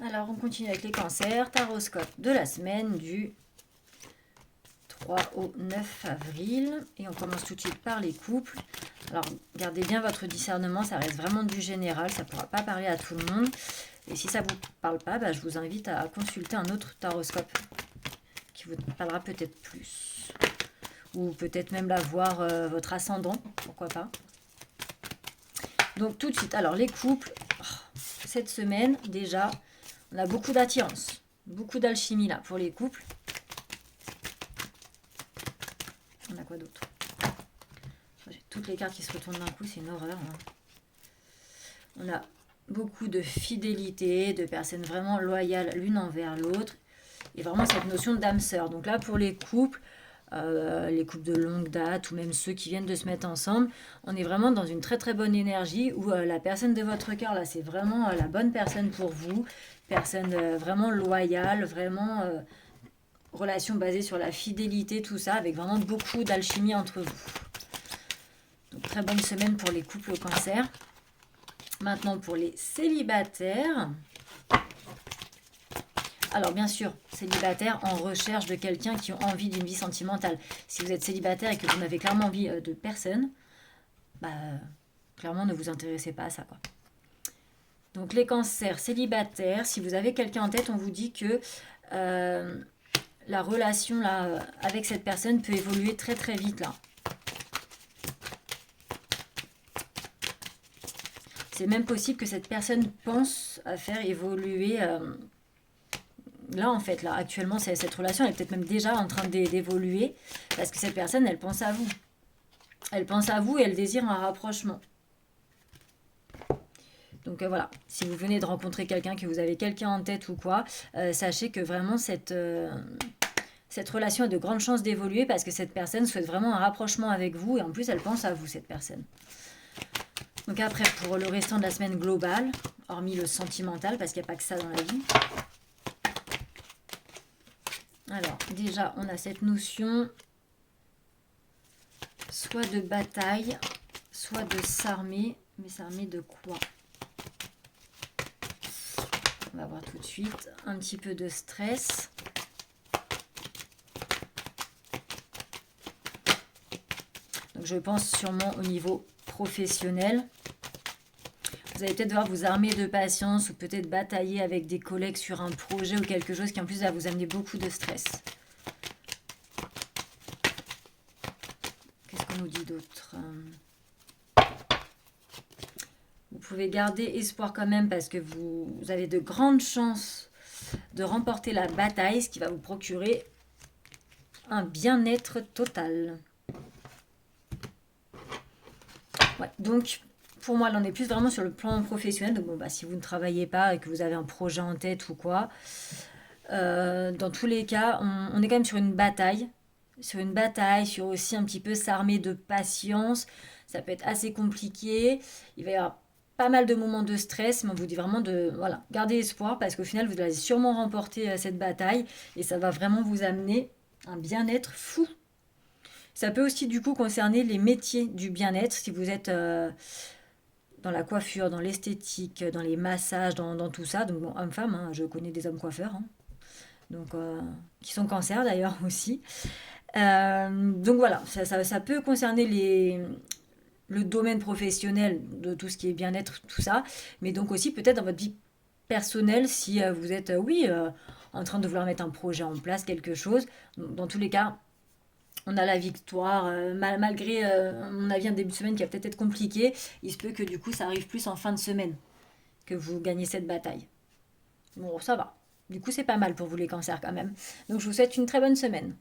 Alors, on continue avec les cancers. Taroscope de la semaine du 3 au 9 avril. Et on commence tout de suite par les couples. Alors, gardez bien votre discernement. Ça reste vraiment du général. Ça ne pourra pas parler à tout le monde. Et si ça ne vous parle pas, je vous invite à consulter un autre taroscope qui vous parlera peut-être plus. Ou peut-être même la voir votre ascendant. Pourquoi pas. Donc, tout de suite. Alors, les couples. Cette semaine, déjà... On a beaucoup d'attirance, beaucoup d'alchimie là pour les couples. On a quoi d'autre? J'ai toutes les cartes qui se retournent d'un coup, c'est une horreur. On a beaucoup de fidélité, de personnes vraiment loyales l'une envers l'autre. Et vraiment cette notion d'âme sœur. Donc là, pour les couples de longue date ou même ceux qui viennent de se mettre ensemble, on est vraiment dans une très très bonne énergie où la personne de votre cœur, là, c'est vraiment la bonne personne pour vous. Personne vraiment loyale, vraiment relation basée sur la fidélité, tout ça, avec vraiment beaucoup d'alchimie entre vous. Donc très bonne semaine pour les couples cancer. Maintenant pour les célibataires. Alors bien sûr, célibataires en recherche de quelqu'un qui ont envie d'une vie sentimentale. Si vous êtes célibataire et que vous n'avez clairement envie de personne, clairement ne vous intéressez pas à ça, quoi. Donc les cancers célibataires, si vous avez quelqu'un en tête, on vous dit que la relation là, avec cette personne peut évoluer très très vite là. C'est même possible que cette personne pense à faire évoluer... là en fait, là actuellement, cette relation elle est peut-être même déjà en train d'évoluer parce que cette personne, elle pense à vous. Elle pense à vous et elle désire un rapprochement. Donc voilà, si vous venez de rencontrer quelqu'un, que vous avez quelqu'un en tête ou quoi, sachez que vraiment cette relation a de grandes chances d'évoluer parce que cette personne souhaite vraiment un rapprochement avec vous et en plus elle pense à vous, cette personne. Donc après, pour le restant de la semaine globale, hormis le sentimental, parce qu'il n'y a pas que ça dans la vie. Alors déjà, on a cette notion soit de bataille, soit de s'armer. Mais s'armer de quoi? On va voir tout de suite. Un petit peu de stress. Donc je pense sûrement au niveau professionnel. Vous allez peut-être devoir vous armer de patience ou peut-être batailler avec des collègues sur un projet ou quelque chose qui en plus va vous amener beaucoup de stress. Qu'est-ce qu'on nous dit d'autre? Vous pouvez garder espoir quand même parce que vous avez de grandes chances de remporter la bataille, ce qui va vous procurer un bien-être total. Ouais, donc, pour moi, là, on est plus vraiment sur le plan professionnel. Donc, bon, si vous ne travaillez pas et que vous avez un projet en tête ou quoi, dans tous les cas, on est quand même sur une bataille. Sur aussi un petit peu s'armer de patience. Ça peut être assez compliqué. Il va y avoir pas mal de moments de stress, mais on vous dit vraiment de garder espoir parce qu'au final, vous allez sûrement remporter cette bataille et ça va vraiment vous amener un bien-être fou. Ça peut aussi du coup concerner les métiers du bien-être, si vous êtes dans la coiffure, dans l'esthétique, dans les massages, dans tout ça. Donc bon, homme-femme, hein, je connais des hommes coiffeurs, hein, donc, qui sont cancer d'ailleurs aussi. Donc voilà, ça peut concerner le domaine professionnel de tout ce qui est bien-être, tout ça, mais donc aussi peut-être dans votre vie personnelle si vous êtes, en train de vouloir mettre un projet en place, quelque chose. Donc, dans tous les cas, on a la victoire, malgré mon avis un début de semaine qui va peut-être être compliqué, il se peut que du coup ça arrive plus en fin de semaine que vous gagnez cette bataille. Bon, ça va. Du coup, c'est pas mal pour vous les cancers quand même. Donc je vous souhaite une très bonne semaine.